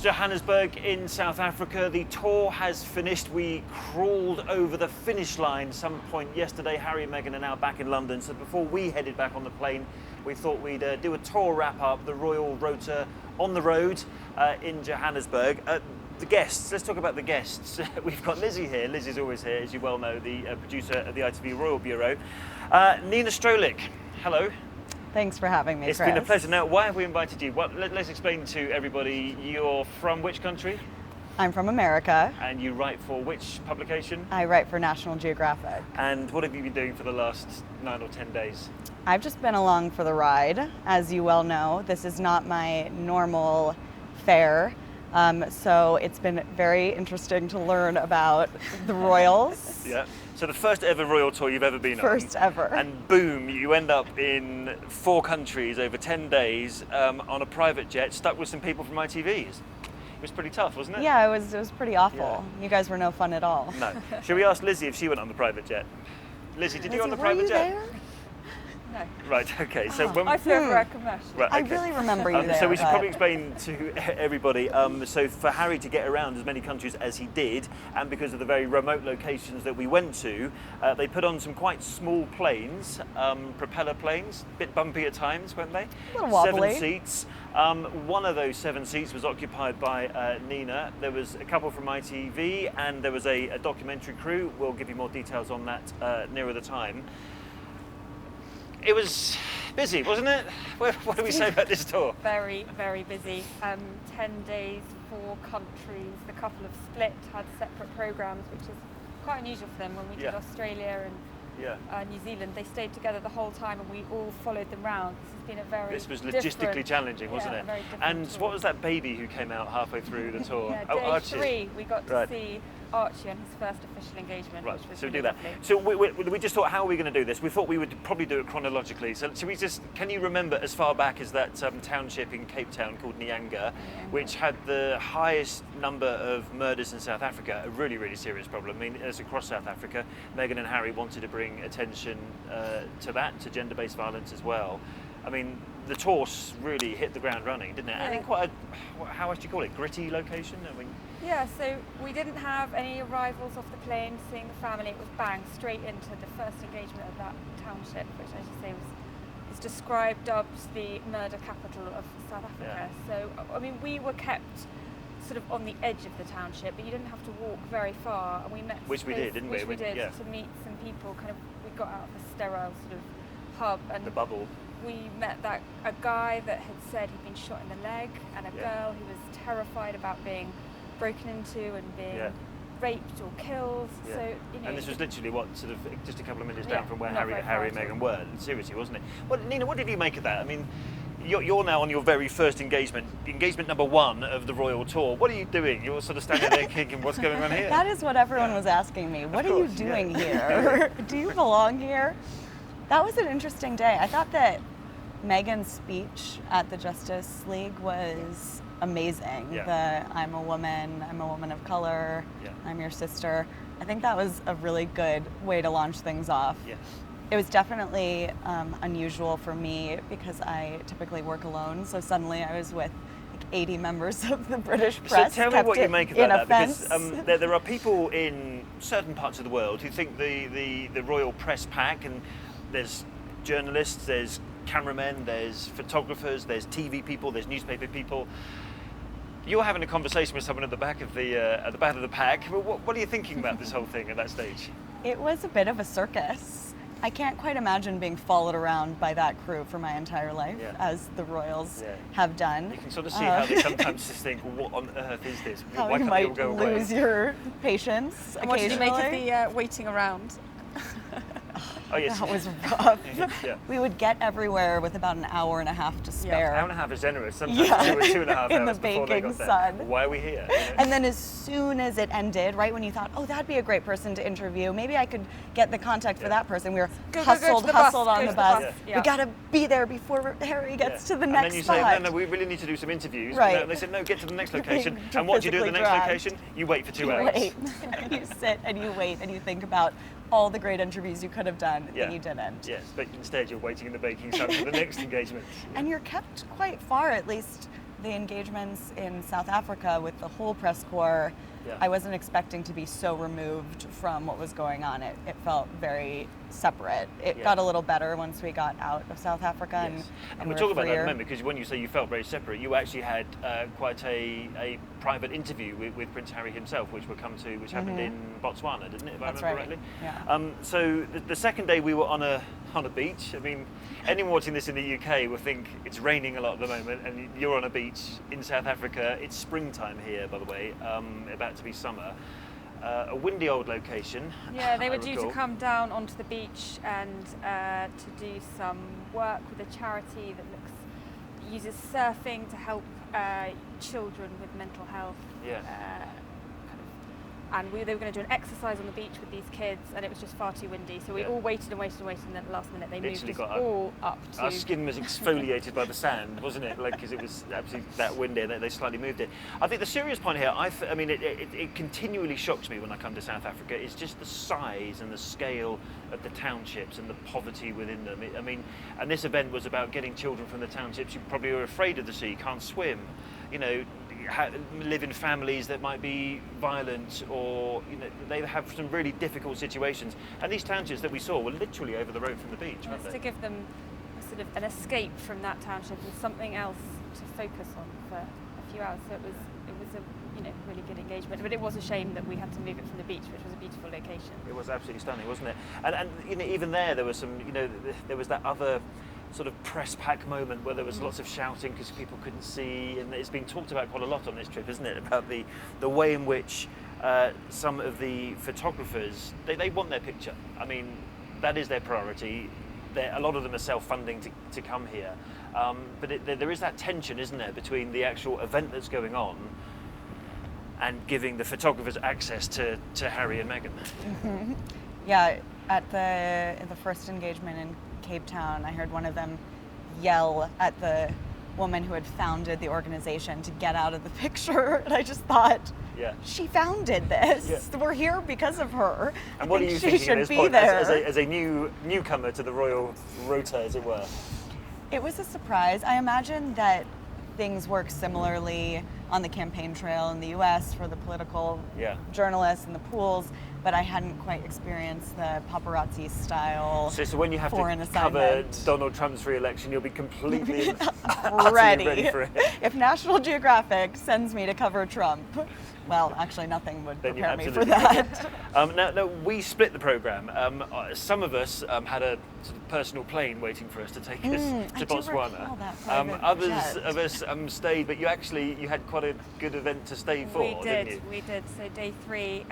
Johannesburg in South Africa. The tour has finished. We crawled over the finish line some point yesterday. Harry and Meghan are now back in London. So before we headed back on the plane, we thought we'd do a tour wrap up, the Royal Rota on the road in Johannesburg. The guests, let's talk about the guests. We've got Lizzie here. Lizzie's always here, as you well know, the producer at the ITV Royal Bureau. Nina Strochlic, hello. Thanks for having me, It's Chris. been a pleasure. Now, why have we invited you? Well, let's explain to everybody, you're from which country? I'm from America. And you write for which publication? I write for National Geographic. And what have you been doing for the last 9 or 10 days? I've just been along for the ride. As you well know, this is not my normal fare. So it's been very interesting to learn about the royals. Yeah. So the first ever royal tour you've ever been on. First ever. And boom, you end up in 4 countries over 10 days on a private jet, stuck with some people from ITV. It was pretty tough, wasn't it? Yeah, it was pretty awful. Yeah. You guys were no fun at all. No. Should we ask Lizzie if she went on the private jet? Lizzie, did you go on the private jet? There? No. Right, okay. So when I flew over a commercial. Right, I okay. really remember you there. So we should but- probably explain to everybody, so for Harry to get around as many countries as he did, and because of the very remote locations that we went to, they put on some quite small planes, propeller planes, a bit bumpy at times, weren't they? A little wobbly. 7 seats. One of those 7 seats was occupied by Nina. There was a couple from ITV, and there was a documentary crew. We'll give you more details on that nearer the time. It was busy, wasn't it? What do we say about this tour? Very, very busy. 10 days, 4 countries. The couple of split, had separate programs, which is quite unusual for them. When we did Australia and New Zealand, they stayed together the whole time and we all followed them round. This has been a very This was logistically challenging, wasn't a it? very different And tour. what was that baby who came out halfway through the tour? Yeah, Oh, day Archie. 3, we got to Right. see Archie on his first official engagement. Right, which was so we really do that. lovely. So we just thought, how are we going to do this? We thought we would probably do it chronologically. So should we just, can you remember as far back as that township in Cape Town called Nyanga, which had the highest number of murders in South Africa, a really, really serious problem. I mean, as across South Africa, Meghan and Harry wanted to bring attention to that, to gender-based violence as well. I mean, the tour really hit the ground running, didn't it? And in quite a, how would you call it, gritty location? I mean, Yeah, so we didn't have any arrivals off the plane, seeing the family. It was bang, straight into the first engagement of that township, which, as you say, is described, dubbed the murder capital of South Africa. So, I mean, we were kept sort of on the edge of the township, but you didn't have to walk very far. And we met Which we did, didn't we? Which we did, Yeah. to meet some people. Kind of, we got out of a sterile sort of hub, and the bubble. we met a guy that had said he'd been shot in the leg, and a girl who was terrified about being broken into and being raped or killed. Yeah. So, you know, And this was literally sort of just a couple of minutes Yeah, down from where not Harry very and far at Meghan were. Seriously, wasn't it? Well, Nina, what did you make of that? I mean, you're now on your very first engagement number 1 of the royal tour. What are you doing? You're sort of standing there thinking, what's going on here? That is what everyone was asking me. What are you course, doing here? Do you belong here? That was an interesting day. I thought that Meghan's speech at the Justice League was amazing. Yeah. I'm a woman of color, Yeah. I'm your sister. I think that was a really good way to launch things off. Yes. It was definitely unusual for me because I typically work alone, so suddenly I was with like 80 members of the British press. So tell me kept what you it make in about a that, because fence. there are people in certain parts of the world who think the royal press pack, and there's journalists, there's cameramen, there's photographers, there's TV people, there's newspaper people. You're having a conversation with someone at the back of the pack. What are you thinking about this whole thing at that stage? It was a bit of a circus. I can't quite imagine being followed around by that crew for my entire life, as the royals have done. You can sort of see how they sometimes just think, what on earth is this? How Why you can't they all might go away? lose your patience and what did you make of occasionally. the waiting around? Oh yes. That was rough. Yeah. We would get everywhere with about an hour and a half to spare. Hour and a half is generous. Sometimes Yeah. 2.5 In the hours before they baking got there. sun. Why are we here? You know? And then as soon as it ended, right when you thought, oh, that'd be a great person to interview, maybe I could get the contact for that person, we were Go to hustled the bus, on go the to the bus. bus. We Yeah. gotta be there before Harry gets to the and next then you spot. say, no, we really need to do some interviews. Right. No, and they said, no, get to the next location. You're And what do you do at the physically next dragged. location? You wait for 2 You hours. wait, and you sit and you wait and you think about all the great interviews you could have done that you didn't. Yes, but instead you're waiting in the baking sun for the next engagement. And you're kept quite far, at least the engagements in South Africa with the whole press corps, I wasn't expecting to be so removed from what was going on. It felt very separate. It got a little better once we got out of South Africa. And we'll talk about that in a moment, because when you say you felt very separate, you actually had quite a private interview with Prince Harry himself, which happened in Botswana, didn't it, if I remember correctly? Yeah. So the second day we were on a beach. I mean, anyone watching this in the UK will think it's raining a lot at the moment, and you're on a beach in South Africa. It's springtime here, by the way, about to be summer. A windy old location. Yeah, they were due to come down onto the beach and to do some work with a charity that uses surfing to help children with mental health. Yeah. And they were going to do an exercise on the beach with these kids, and it was just far too windy. So we all waited, and then at the last minute they moved us all up to... Our skin was exfoliated by the sand, wasn't it? Because it was absolutely that windy, and they slightly moved it. I think the serious point here, I mean, it continually shocks me when I come to South Africa, is just the size and the scale of the townships and the poverty within them. I mean, and this event was about getting children from the townships who probably are afraid of the sea, can't swim, live in families that might be violent, or they have some really difficult situations. And these townships that we saw were literally over the road from the beach, weren't they? To give them sort of an escape from that township and something else to focus on for a few hours. So it was a really good engagement. But it was a shame that we had to move it from the beach, which was a beautiful location. It was absolutely stunning, wasn't it? And even there was some, there was that other sort of press pack moment where there was lots of shouting because people couldn't see, and it's been talked about quite a lot on this trip, isn't it, about the way in which some of the photographers, they want their picture. I mean, that is their priority. A lot of them are self-funding to come here, but there is that tension, isn't there, between the actual event that's going on and giving the photographers access to Harry and Meghan. Mm-hmm. Yeah, at the first engagement in Cape Town, I heard one of them yell at the woman who had founded the organization to get out of the picture, and I just thought, she founded this. We're here because of her. And what are you thinking at this point, as a newcomer to the Royal Rota, as it were? It was a surprise. I imagine that things work similarly on the campaign trail in the US for the political journalists and the pools, but I hadn't quite experienced the paparazzi style. So when you have to cover Donald Trump's re-election, you'll be completely ready for it. If National Geographic sends me to cover Trump, well, actually nothing would prepare me for that. Now, we split the programme. Some of us had a sort of personal plane waiting for us to take us to Botswana. Others of us stayed, but you had quite a good event to stay for, didn't you? We did. So day 3,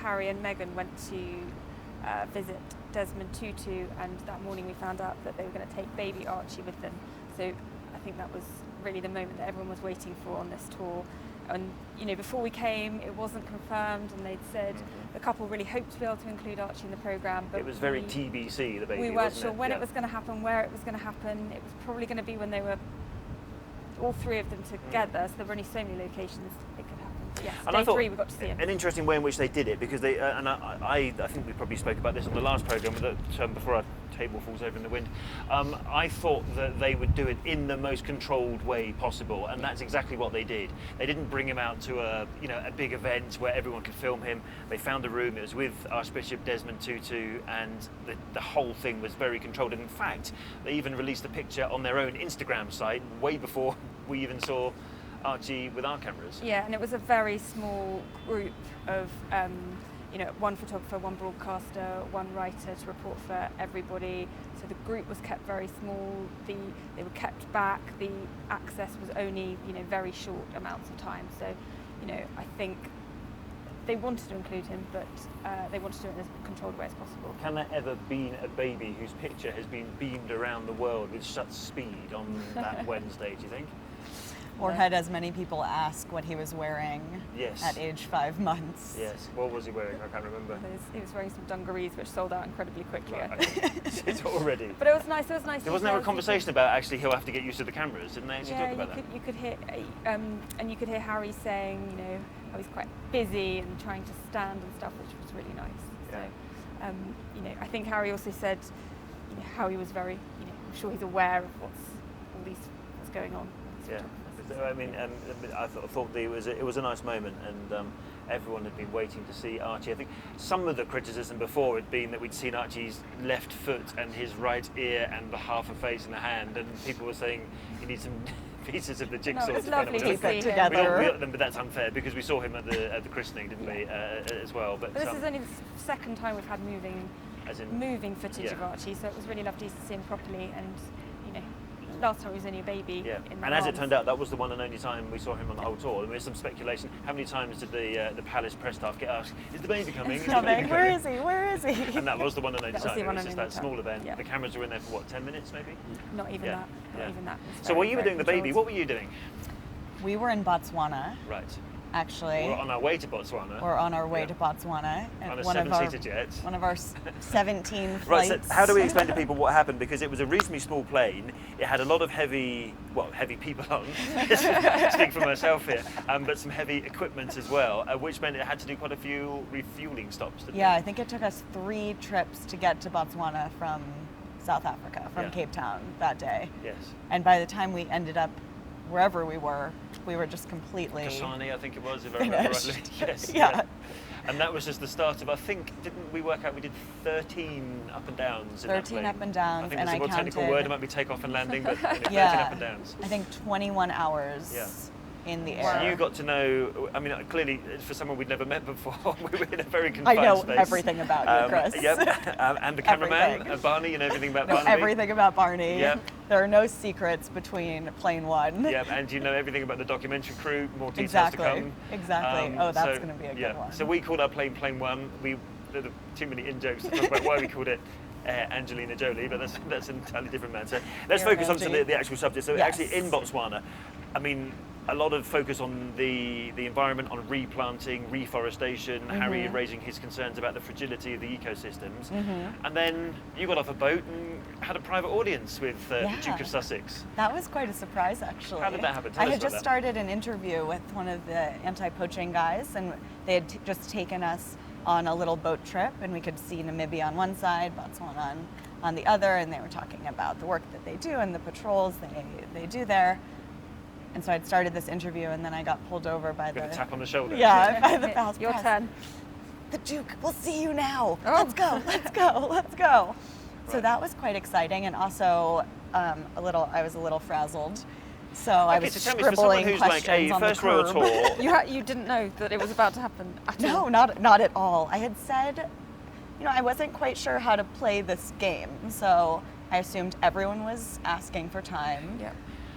Harry and Meghan went to visit Desmond Tutu, and that morning we found out that they were going to take baby Archie with them. So I think that was really the moment that everyone was waiting for on this tour. And before we came, it wasn't confirmed, and they'd said the couple really hoped to be able to include Archie in the programme. But it was very TBC, the baby. We weren't sure when it was going to happen, where it was going to happen. It was probably going to be when they were all 3 of them together. So there were only so many locations it could happen. Yes, and day 3 we got to see him. An interesting way in which they did it, because they I think we probably spoke about this on the last programme before our table falls over in the wind. I thought that they would do it in the most controlled way possible, and that's exactly what they did. They didn't bring him out to a big event where everyone could film him. They found a room. It was with Archbishop Desmond Tutu, and the whole thing was very controlled. And in fact, they even released a picture on their own Instagram site way before we even saw Archie with our cameras. Yeah, and it was a very small group of one photographer, one broadcaster, one writer to report for everybody. So the group was kept very small. They were kept back. The access was only very short amounts of time. So I think they wanted to include him, but they wanted to do it in as controlled way as possible. Can there ever be a baby whose picture has been beamed around the world with such speed on that Wednesday, do you think? Or had as many people ask what he was wearing at age 5 months. Yes. What was he wearing? I can't remember. He was wearing some dungarees, which sold out incredibly quickly. Right, it's already. But it was nice. There wasn't there a conversation about actually he'll have to get used to the cameras, didn't they? Yeah, you could hear, and you could hear Harry saying, how he's quite busy and trying to stand and stuff, which was really nice. Yeah. So, I think Harry also said, how he was very, I'm sure he's aware of what's going on. Yeah. I mean, I thought it was a nice moment, and everyone had been waiting to see Archie. I think some of the criticism before had been that we'd seen Archie's left foot and his right ear and the half a face and a hand, and people were saying he needs some pieces of the jigsaw. No, it was to kind lovely of to see him. together. but that's unfair because we saw him at the christening, didn't we, as well? But this is only the second time we've had moving footage of Archie, so it was really lovely to see him properly. And last time he was only a baby. Yeah, in my and as it arms. turned out, that was the one and only time we saw him on the whole tour. There was some speculation. How many times did the Palace press staff get asked, "Is the baby coming? Is the baby Where coming?" is he? Where is he? And that was the one and only That was time. the It one was and just only that time. small event. Yeah. The cameras were in there for what, 10 minutes maybe? Not even that. Not even that. It was So while very, you were very doing the baby, controlled. what were you doing? We were in Botswana, Right. actually. We're on our way to Botswana. We're on our way Yeah. to Botswana. On a one of our 7-seater jet. One of our 17 Right, flights. so how do we explain to people what happened? Because it was a reasonably small plane. It had a lot of heavy people on, speak for myself here, but some heavy equipment as well, which meant it had to do quite a few refueling stops, didn't Yeah, it? I think it took us 3 trips to get to Botswana from South Africa, from Yeah. Cape Town that day. Yes. And by the time we ended up wherever we were just completely Kasane, I think it was, if I remember finished. rightly. Yes. Yeah. And that was just the start of, I think, didn't we work out we did 13 up and downs in 13 that plane? up and downs, I think and there's a I more technical counted- word, it might be takeoff and landing, but 13 Yeah. up and downs. I think 21 hours Yeah. in the Wow. air. So you got to know, I mean, clearly, for someone we'd never met before, we were in a very confined I know space. everything about you, Chris. Yep, and the cameraman, Everything. Barney, you know everything about know Barnaby. everything about Barney. Yep. There are no secrets between plane 1. Yep, and you know everything about the documentary crew, more details Exactly. to come. Exactly. Oh, that's gonna be a good one. So we called our plane Plane 1. There are too many in-jokes to talk about why we called it Angelina Jolie, but that's an entirely different matter. Let's You're focus on Angie. the actual subject. So Yes. actually in Botswana, I mean, a lot of focus on the environment, on replanting, reforestation, Harry raising his concerns about the fragility of the ecosystems. And then you got off a boat and had a private audience with the Duke of Sussex. That was quite a surprise, actually. How did that happen? Tell I us had about just that. started an interview with one of the anti-poaching guys, and they had just taken us on a little boat trip, and we could see Namibia on one side, Botswana on the other, and they were talking about the work that they do and the patrols they do there. And so I'd started this interview, and then I got pulled over by With the a tap on the shoulder. Yeah, by the Palace Your press. turn. The Duke, we'll see you now. Oh. Let's go, let's go, let's go. So Right. that was quite exciting, and also I was a little frazzled. So I was so tell me, for someone scribbling who's like questions a on the first Royal curb. Tour, You didn't know that it was about to happen at all. No, not at all. I had said, I wasn't quite sure how to play this game, so I assumed everyone was asking for time. Yeah.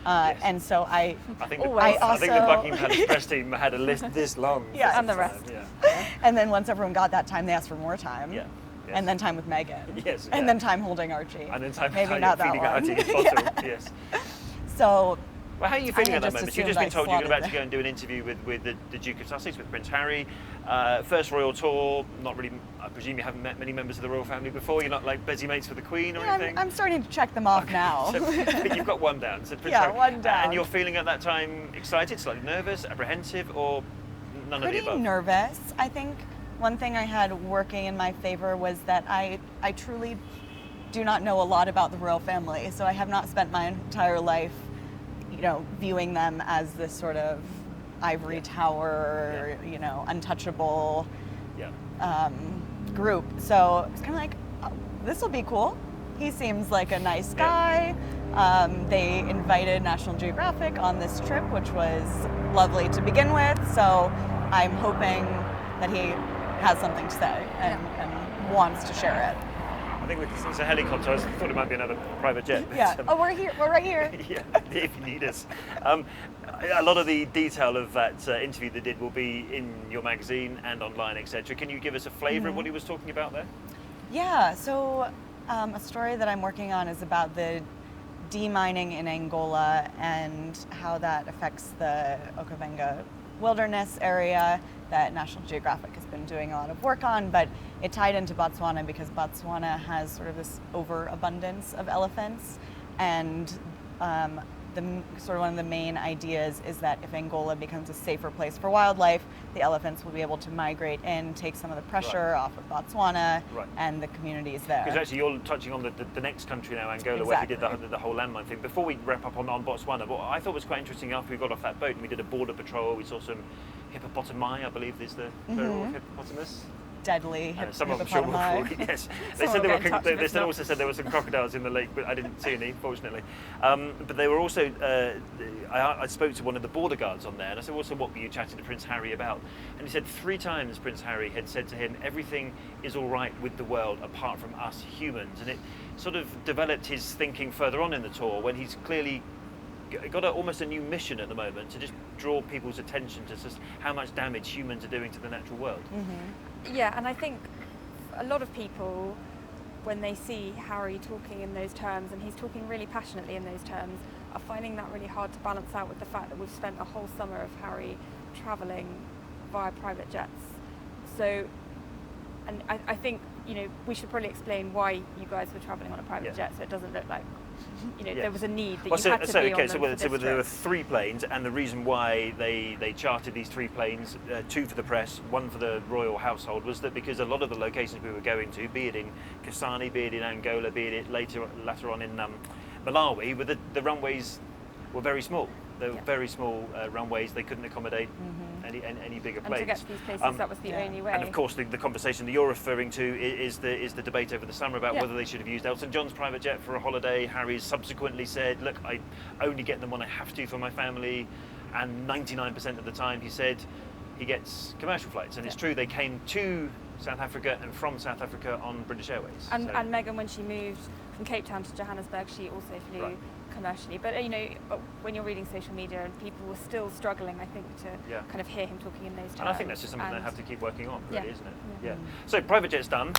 Yes. And so I I think the Buckingham Palace press team had a list this long. Yeah. And the rest. Yeah. and then once everyone got that time, they asked for more time. Yeah. Yes. And then time with Meghan. Yes, And yeah. then time holding Archie. And then time Maybe for not that feeding long. Archie his bottle. Yes. So Well, how are you feeling I at that had moment? just You've just been assumed told I you're about slotted to go and do an interview with the Duke of Sussex, with Prince Harry. First Royal Tour, not really, I presume you haven't met many members of the royal family before. You're not like busy mates with the Queen or anything? I'm starting to check them off now. So, but you've got one down. So Prince Yeah, Harry. one down. And you're feeling at that time excited, slightly nervous, apprehensive, or none of the Pretty above? nervous. I think one thing I had working in my favor was that I truly do not know a lot about the royal family. So I have not spent my entire life, viewing them as this sort of ivory tower, untouchable Yeah. group. So it's kind of like, oh, this will be cool. He seems like a nice guy. They invited National Geographic on this trip, which was lovely to begin with. So I'm hoping that he has something to say and wants to share it. I think it's a helicopter. I thought it might be another private jet. but, Yeah. Oh, we're here. We're right here. yeah, if you need us. A lot of the detail of that interview they did will be in your magazine and online, etc. Can you give us a flavour of what he was talking about there? Yeah. So a story that I'm working on is about the demining in Angola and how that affects the Okavango wilderness area that National Geographic has been doing a lot of work on, but it tied into Botswana because Botswana has sort of this overabundance of elephants, and sort of one of the main ideas is that if Angola becomes a safer place for wildlife, the elephants will be able to migrate in, take some of the pressure off of Botswana and the communities there. Because actually you're touching on the next country now, Angola, where he did the whole landmine thing. Before we wrap up on Botswana, what I thought was quite interesting, after we got off that boat and we did a border patrol, we saw some hippopotami, I believe is the plural of hippopotamus. Deadly some of them sure yes. They also said there were some crocodiles in the lake, but I didn't see any, fortunately. But they were also, I spoke to one of the border guards on there, and I said, also, what were you chatting to Prince Harry about? And he said 3 times Prince Harry had said to him, everything is all right with the world apart from us humans. And it sort of developed his thinking further on in the tour, when he's clearly got almost a new mission at the moment to just draw people's attention to just how much damage humans are doing to the natural world. Yeah, and I think a lot of people, when they see Harry talking in those terms, and he's talking really passionately in those terms, are finding that really hard to balance out with the fact that we've spent a whole summer of Harry travelling via private jets. So, and I think, you know, we should probably explain why you guys were travelling on a private jet, so it doesn't look like, you know, there was a need that you had to be on them. So there were 3 planes, and the reason why they chartered these 3 planes, 2 for the press, 1 for the royal household, was that because a lot of the locations we were going to, be it in Kasane, be it in Angola, be it later on in Malawi, where the runways were very small. They were very small runways. They couldn't accommodate any bigger planes. And to get to these places, that was the only way. And of course, the conversation that you're referring to is the debate over the summer about whether they should have used Elton John's private jet for a holiday. Harry's subsequently said, look, I only get them when I have to for my family. And 99% of the time, he said, he gets commercial flights. And it's true, they came to South Africa and from South Africa on British Airways. And Meghan, when she moved from Cape Town to Johannesburg, she also flew commercially. But you know, when you're reading social media, and people were still struggling, I think, to kind of hear him talking in those terms. And I think that's just something they have to keep working on, really, isn't it? Yeah. So private jet's done.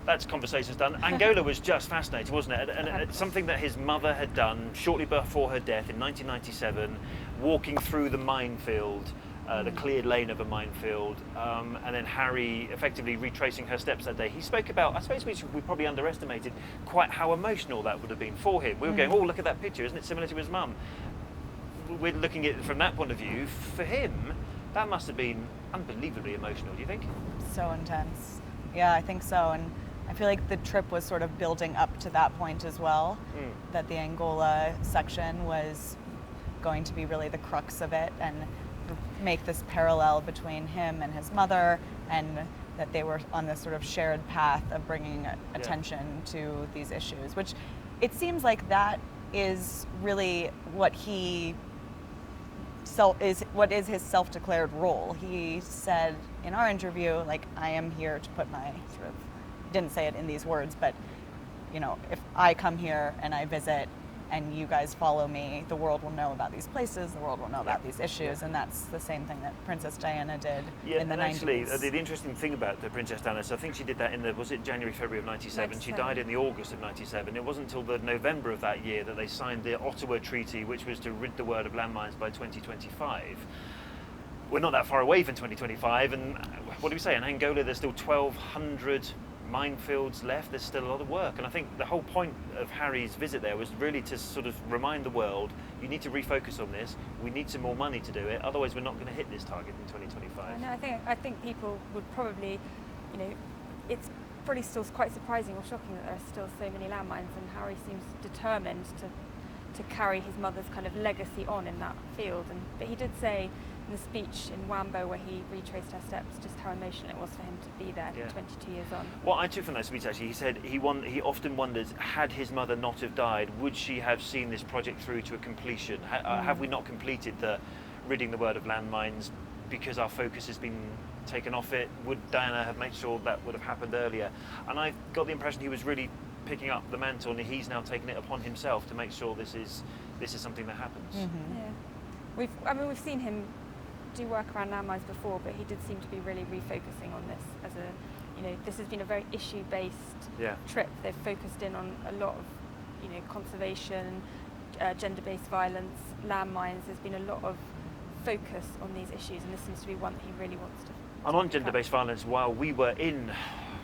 That's conversation's done. Angola was just fascinating, wasn't it? And something that his mother had done shortly before her death in 1997, walking through the minefield. The cleared lane of a minefield, and then Harry effectively retracing her steps that day. He spoke about, I suppose we probably underestimated quite how emotional that would have been for him. We were going, oh, look at that picture, isn't it similar to his mum? We're looking at it from that point of view. For him, that must have been unbelievably emotional, do you think? So intense. Yeah, I think so. And I feel like the trip was sort of building up to that point as well, that the Angola section was going to be really the crux of it, and make this parallel between him and his mother, and that they were on this sort of shared path of bringing attention to these issues, which it seems like that is really what is his self-declared role. He said in our interview, like, I am here to put my sort of, didn't say it in these words, but you know, if I come here and I visit and you guys follow me, the world will know about these places, the world will know about these issues, and that's the same thing that Princess Diana did in the 90s. Actually, the interesting thing about the Princess Diana, so I think she did that in was it January, February of 97? She died in the August of 97. It wasn't until the November of that year that they signed the Ottawa Treaty, which was to rid the world of landmines by 2025. We're not that far away from 2025, and what do we say? In Angola, there's still 1,200 minefields left. There's still a lot of work, and I think the whole point of Harry's visit there was really to sort of remind the world, you need to refocus on this, we need some more money to do it, otherwise we're not going to hit this target in 2025. No, I think people would probably, you know, it's probably still quite surprising or shocking that there are still so many landmines, and Harry seems determined to carry his mother's kind of legacy on in that field. But he did say in the speech in Wambo, where he retraced her steps, just how emotional it was for him to be there 22 years on. What I took from that speech, actually, he said he often wonders, had his mother not have died, would she have seen this project through to a completion? Have we not completed the ridding the world of landmines because our focus has been taken off it? Would Diana have made sure that would have happened earlier? And I got the impression he was really picking up the mantle, and he's now taken it upon himself to make sure this is something that happens. Yeah, we've seen him do work around landmines before, but he did seem to be really refocusing on this as a, you know, this has been a very issue-based trip. They've focused in on a lot of, you know, conservation, gender-based violence, landmines. There's been a lot of focus on these issues, and this seems to be one that he really wants to. And on gender-based violence, while we were in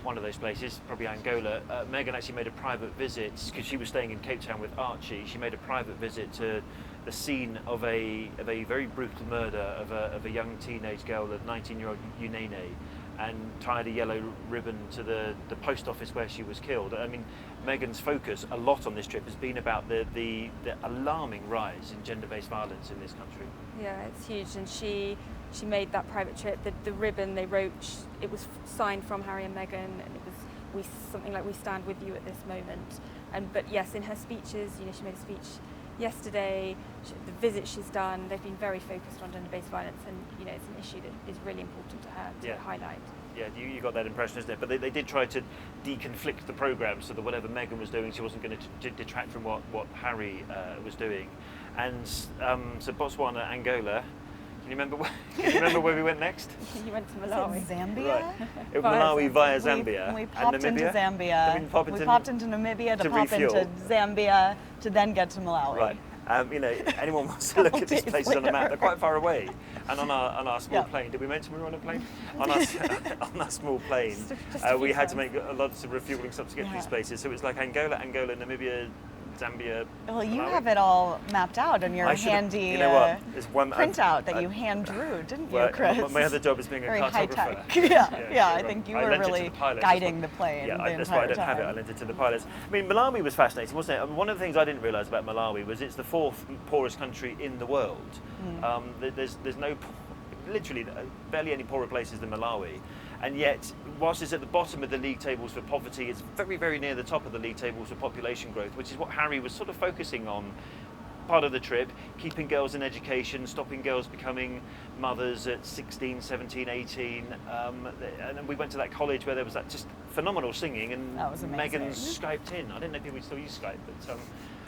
one of those places, probably Angola, Meghan actually made a private visit, because she was staying in Cape Town with Archie. She made a private visit to the scene of a very brutal murder of a young teenage girl, a 19-year-old Unene, and tied a yellow ribbon to the post office where she was killed. I mean, Meghan's focus a lot on this trip has been about the alarming rise in gender-based violence in this country. Yeah, it's huge, and she made that private trip. The ribbon they wrote, it was signed from Harry and Meghan, and it was something like "We stand with you at this moment." But yes, in her speeches, she made a speech yesterday. The visits she's done, they've been very focused on gender-based violence, and it's an issue that is really important to her to highlight. Yeah, you got that impression, isn't it? But they did try to deconflict the programme so that whatever Meghan was doing, she wasn't going to detract from what Harry was doing. And so Botswana, Angola. Can you remember where we went next? You went to Malawi. Zambia? Right. It was Malawi via Zambia. We popped into Zambia. We popped into Namibia to pop refuel. into Zambia to then get to Malawi. Right. Anyone wants to look at these places on a map, they're quite far away. And on our small plane, did we mention we were on a plane? On our small plane, we had to make lots of refueling stops to get to these places. So it was like Angola, Namibia, Zambia. Well, you Malawi. have it all mapped out in your handy printout that you hand drew, didn't you, Chris? My other job is being a Very cartographer. high-tech. Yeah, I think you were really guiding the plane the entire that's why I don't time. have it. I lent it to the pilots. I mean, Malawi was fascinating, wasn't it? And one of the things I didn't realise about Malawi was it's the 4th poorest country in the world. There's no, literally, barely any poorer places than Malawi. And yet, whilst it's at the bottom of the league tables for poverty, it's very, very near the top of the league tables for population growth, which is what Harry was sort of focusing on part of the trip, keeping girls in education, stopping girls becoming mothers at 16, 17, 18. And then we went to that college where there was that just phenomenal singing, and that was amazing. Megan Skyped in. I didn't know people still use Skype, but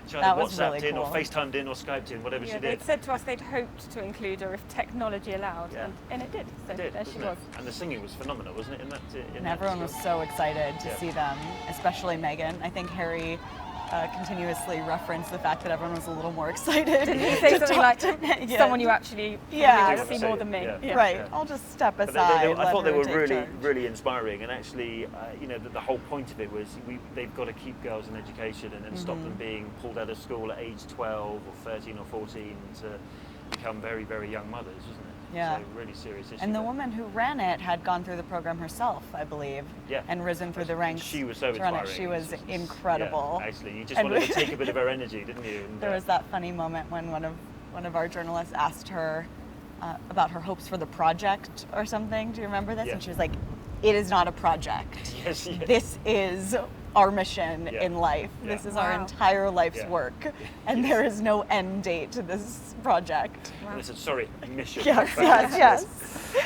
she that either was WhatsApped really in cool. or FaceTimed in or Skyped in, whatever she did. They'd said to us they'd hoped to include her if technology allowed, and it did. So there she was. And the singing was phenomenal, wasn't it? And everyone was so excited to see them, especially Meghan. I think Harry continuously referenced the fact that everyone was a little more excited. Didn't he say something like someone you actually see more than me? Right. I'll just step aside. I thought they were really inspiring, and actually, the whole point of it was they've got to keep girls in education and stop them being pulled out of school at age 12 or 13 or 14 to become very, very young mothers, wasn't it? Yeah. So really serious issue. And the woman who ran it had gone through the program herself, I believe, and risen through the ranks. She was so inspiring. She was incredible. Yeah, actually, you just wanted to take a bit of her energy, didn't you? And, there was that funny moment when one of our journalists asked her about her hopes for the project or something. Do you remember this? Yeah. And she was like, "It is not a project. Yes. This is our mission in life. This is our entire life's work, and there is no end date to this project." Wow. Mission. Yes.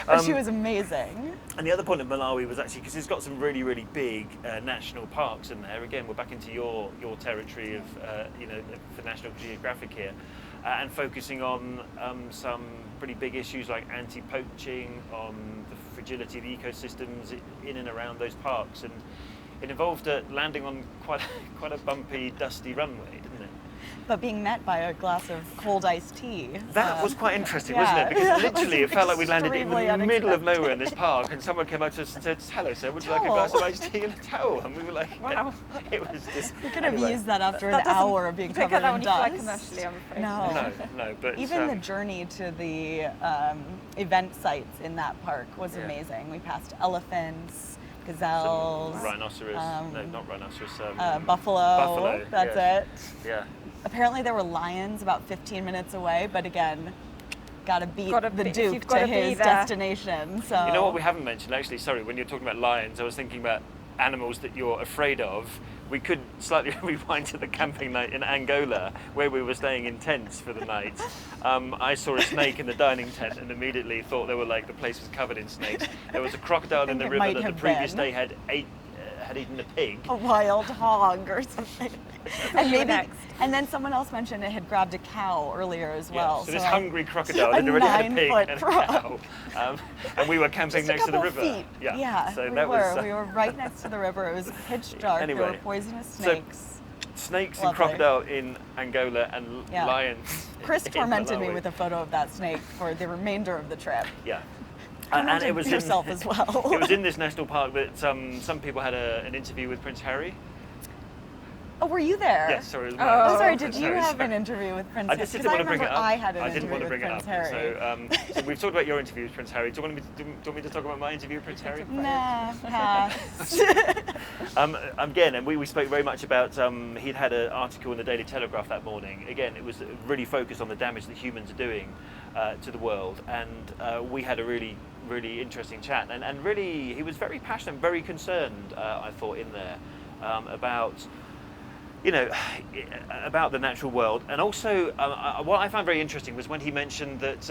But she was amazing. And the other point of Malawi was actually because it's got some really, really big national parks in there. Again, we're back into your territory of for National Geographic here, and focusing on some pretty big issues like anti-poaching, on the fragility of the ecosystems in and around those parks, and it involved landing on quite a bumpy, dusty runway, didn't it? But being met by a glass of cold iced tea. That was quite interesting, wasn't it? Because literally it felt like we landed in the middle of nowhere in this park, and someone came up to us and said, "Hello, sir, would you like a glass of iced tea and a towel?" And we were like, "Wow!" It was just. We could have used that after an hour of being covered in dust. Commercially, I'm afraid. No. But even the journey to the event sites in that park was amazing. We passed elephants, gazelles, rhinoceros. No, not rhinoceros. Buffalo. That's it. Yeah. Apparently there were lions about 15 minutes away, but again, gotta beat the Duke to his destination. So you know what we haven't mentioned, actually, sorry, when you're talking about lions, I was thinking about animals that you're afraid of. We could slightly rewind to the camping night in Angola, where we were staying in tents for the night. I saw a snake in the dining tent and immediately thought the place was covered in snakes. There was a crocodile in the river that the previous day had eaten a pig. A wild hog or something. And then someone else mentioned it had grabbed a cow earlier as well. So this hungry crocodile had already had a pig and a cow. And we were camping next to the river. Feet. Yeah. So we were right next to the river. It was pitch dark. Anyway, there were poisonous snakes. Snakes and crocodile in Angola and lions. Chris tormented me with a photo of that snake for the remainder of the trip. Yeah. And it was yourself as well. It was in this national park that some people had an interview with Prince Harry. Oh, were you there? Yes, sorry. It was Oh, sorry. Prince Did you Harry, have sorry. an interview with Prince I Harry? just didn't Because I want to bring it remember up. I had an I didn't interview want to with bring it Prince up. Harry. So we've talked about your interview with Prince Harry. Do you want me to talk about my interview with Prince Harry? Nah, pass. Again, and we spoke very much about, he'd had an article in the Daily Telegraph that morning. Again, it was really focused on the damage that humans are doing to the world, and we had a really interesting chat, and really he was very passionate, very concerned, I thought, in there about, you know, about the natural world. And also what I found very interesting was when he mentioned that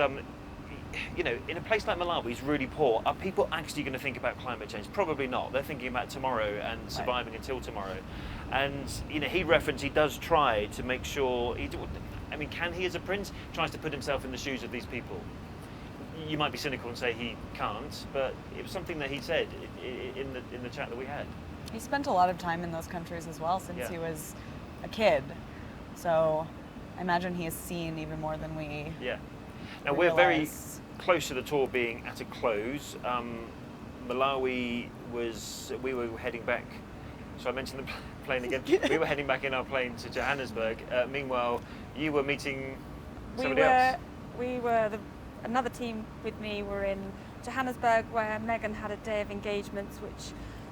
you know, in a place like Malawi, is really poor. Are people actually going to think about climate change? Probably not. They're thinking about tomorrow and surviving until tomorrow. And you know, he referenced he does try to make sure. I mean, can he, as a prince, tries to put himself in the shoes of these people? You might be cynical and say he can't, but it was something that he said in the chat that we had. He spent a lot of time in those countries as well since Yeah. he was a kid. So I imagine he has seen even more than we Yeah. Now we're very realize. close to the tour being at a close. Malawi we were heading back. So I mentioned the plane again. We were heading back in our plane to Johannesburg. Meanwhile, you were meeting somebody else. Another team with me were in Johannesburg, where Meghan had a day of engagements which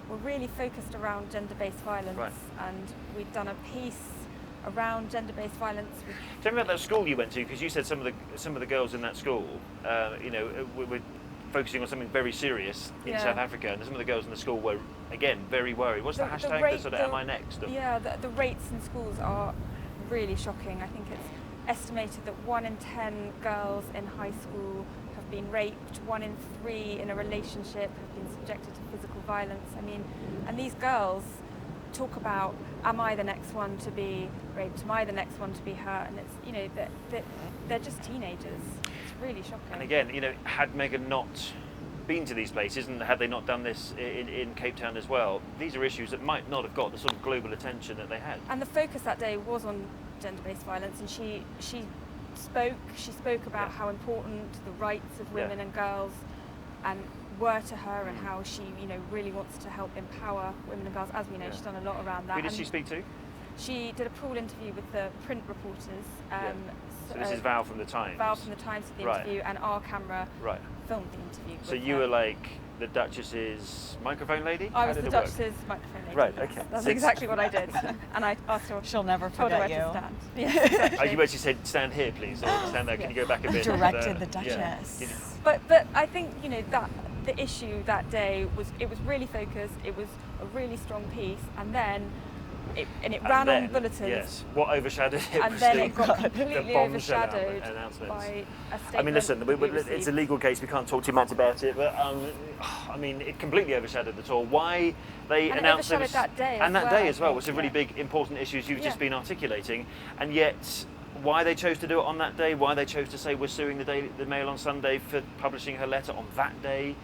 were really focused around gender-based violence. Right. And we'd done a piece around gender-based violence. Tell me about that school you went to, because you said some of the girls in that school, you know, were focusing on something very serious in Yeah. South Africa, and some of the girls in the school were again very worried. What's the hashtag? The sort of "Am I next"? Yeah, the rates in schools are really shocking. I think it's estimated that 1 in 10 girls in high school have been raped, 1 in 3 in a relationship have been subjected to physical violence. I mean, and these girls talk about, am I the next one to be raped? Am I the next one to be hurt? And it's, you know, they're just teenagers. It's really shocking. And again, you know, had Meghan not been to these places, and had they not done this in Cape Town as well, these are issues that might not have got the sort of global attention that they had. And the focus that day was on gender-based violence, and she spoke about Yeah. how important the rights of women and girls and were to her, and how she, you know, really wants to help empower women and girls. As we know, she's done a lot around that. Who did And she speak to? she did a pool interview with the print reporters. So this is Val from the Times. Val from the Times did the Right. interview, and our camera Right. filmed the interview. So with you her. were like the Duchess's microphone lady? I How was did the it work? Duchess's microphone lady. Right, yes. okay. That's So- exactly what I did. And I asked her, She'll never told her where forget you. to stand. Yes, exactly. You actually said, stand here, please, or stand there. Can you go back a bit? Directed the Yeah. Duchess. Did you- But I think, you know, that the issue that day was really focused. It was a really strong piece, and then it ran then, on bulletins. Yes. What overshadowed it And was then the, it got the completely bombshell overshadowed announcements. by a statement. I mean, listen, that we it's a received. legal case. We can't talk too much about it, but I mean, it completely overshadowed the tour. Why they And it announced there overshadowed that day and as that well, day I as well, think, was some really yeah. big, important issues you've just Yeah. been articulating, and yet. Why they chose to do it on that day? Why they chose to say we're suing the Mail on Sunday for publishing her letter on that day?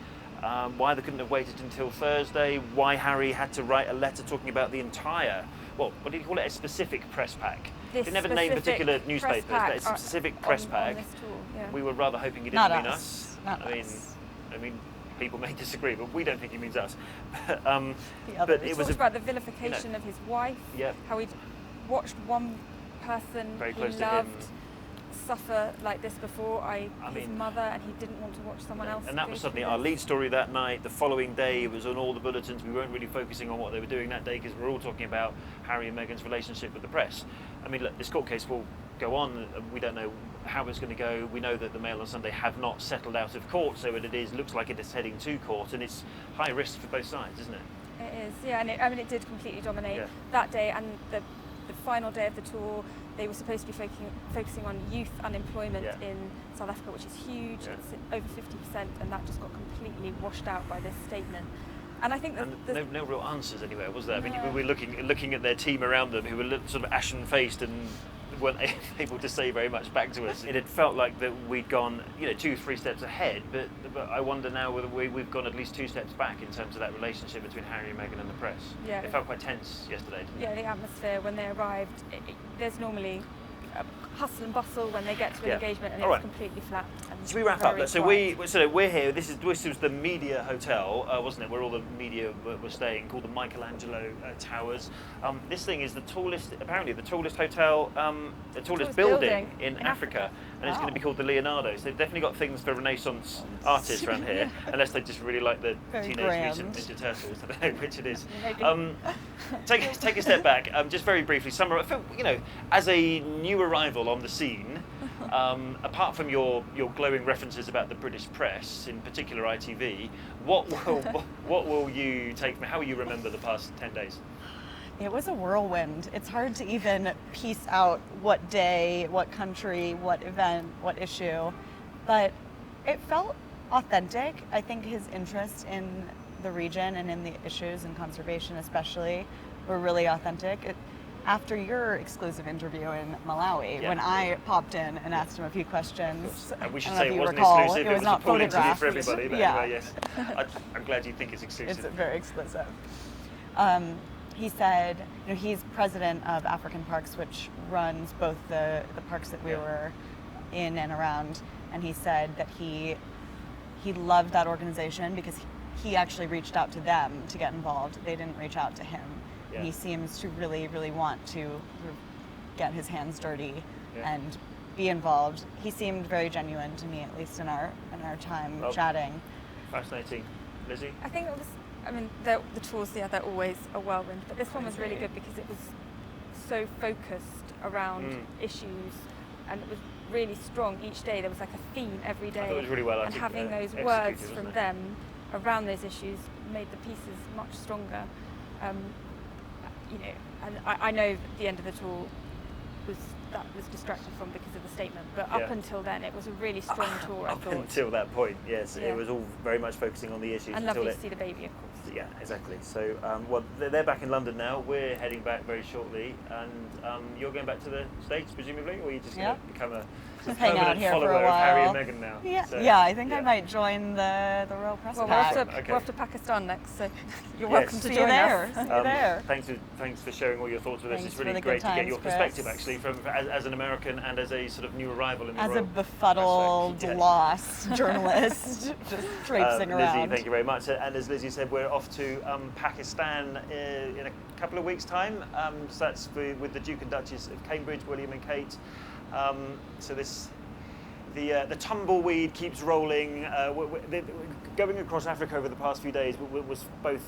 Why they couldn't have waited until Thursday? Why Harry had to write a letter talking about the entire, well, what did he call it? A specific press pack. This He never named specific particular press newspapers, pack but it's a specific press on pack. this tour, yeah. We were rather hoping he didn't Not mean us. us. Not I mean, us. people may disagree, but we don't think he means us. The But others. He it was talked about the vilification of his wife, Yeah. how he'd watched one person Very he close to loved him. suffer like this before, his mean- mother, and he didn't want to watch someone else. And that go was suddenly through our this. lead story that night. The following day, it was on all the bulletins. We weren't really focusing on what they were doing that day because we were all talking about Harry and Meghan's relationship with the press. I mean, look, this court case will go on. We don't know how it's going to go. We know that the Mail on Sunday have not settled out of court, so looks like it is heading to court, and it's high risk for both sides, isn't it? It is, yeah, and it did completely dominate Yeah. that day, and the final day of the tour. They were supposed to be focusing on youth unemployment Yeah. in South Africa, which is huge. Yeah. It's over 50%, and that just got completely washed out by this statement. And I think that And no real answers anywhere, was there? I mean, No. we were looking at their team around them, who were sort of ashen-faced and weren't able to say very much back to us. It had felt like that we'd gone, 2-3 steps ahead, but I wonder now whether we've gone at least 2 steps back in terms of that relationship between Harry and Meghan and the press. Yeah. It felt quite tense yesterday, didn't it? yeah, the atmosphere when they arrived, there's normally hustle and bustle when they get to an engagement, and All it right. was completely flat. And Should we wrap up? very So quiet. we're here. This was the media hotel, wasn't it? Where all the media were staying, called the Michelangelo Towers. This thing is apparently the tallest hotel, the tallest building in Africa, and it's going to be called the Leonardo. So they've definitely got things for Renaissance artists around here, unless they just really like the Very Teenage grand. Mutant Ninja Turtles. I don't know which it is. Maybe. Take a step back, just very briefly. As a new arrival on the scene, apart from your glowing references about the British press, in particular ITV, what will you take? How will you remember the past 10 days? It was a whirlwind. It's hard to even piece out what day, what country, what event, what issue, but it felt authentic. I think his interest in the region and in the issues and conservation especially were really authentic. After your exclusive interview in Malawi, when I popped in and asked him a few questions, And we should I don't say know it if wasn't you recall, exclusive, it was not a full interview photographed. for everybody, but Yeah. anyway, yes. I'm glad you think it's exclusive. It's very exclusive. He said, he's president of African Parks, which runs both the parks that we were in and around, and he said that he loved that organization because he actually reached out to them to get involved. They didn't reach out to him. Yeah. He seems to really, really want to get his hands dirty and be involved. He seemed very genuine to me, at least in our time chatting. Fascinating. Lizzie? I think it was. I mean, the tours, they're always a whirlwind, but this one was really good because it was so focused around issues, and it was really strong each day. There was like a theme every day, I thought it was really well and having those executed, words wasn't from it? them around those issues made the pieces much stronger. And I know the end of the tour was distracted from because of the statement, but up until then it was a really strong tour. I Up thought. until that point, yes. Yeah. It was all very much focusing on the issues. And until lovely to see the baby, of course. Yeah, exactly. So, they're back in London now. We're heading back very shortly, and you're going back to the States, presumably, or are you just going to become a hang out permanent here follower for a of Harry and while. Meghan now? Yeah, So, I think I might join the Royal Press Well, Pack. we're off to Pakistan next, so you're Yes. welcome to See you join there. us. See you there. Thanks for sharing all your thoughts with us. Thanks It's for really the great good to get your times, perspective, Chris. actually, as an American and as a sort of new arrival in the As a Royal befuddled, Press Pack. Yeah. lost journalist, just traipsing around. Lizzie, thank you very much. And as Lizzie said, we're off to Pakistan in a couple of weeks' time. So that's with the Duke and Duchess of Cambridge, William and Kate. The tumbleweed keeps rolling. Going across Africa over the past few days was both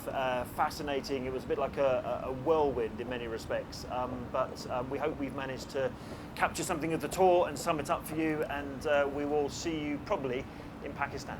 fascinating. It was a bit like a whirlwind in many respects. But we hope we've managed to capture something of the tour and sum it up for you. And we will see you probably in Pakistan.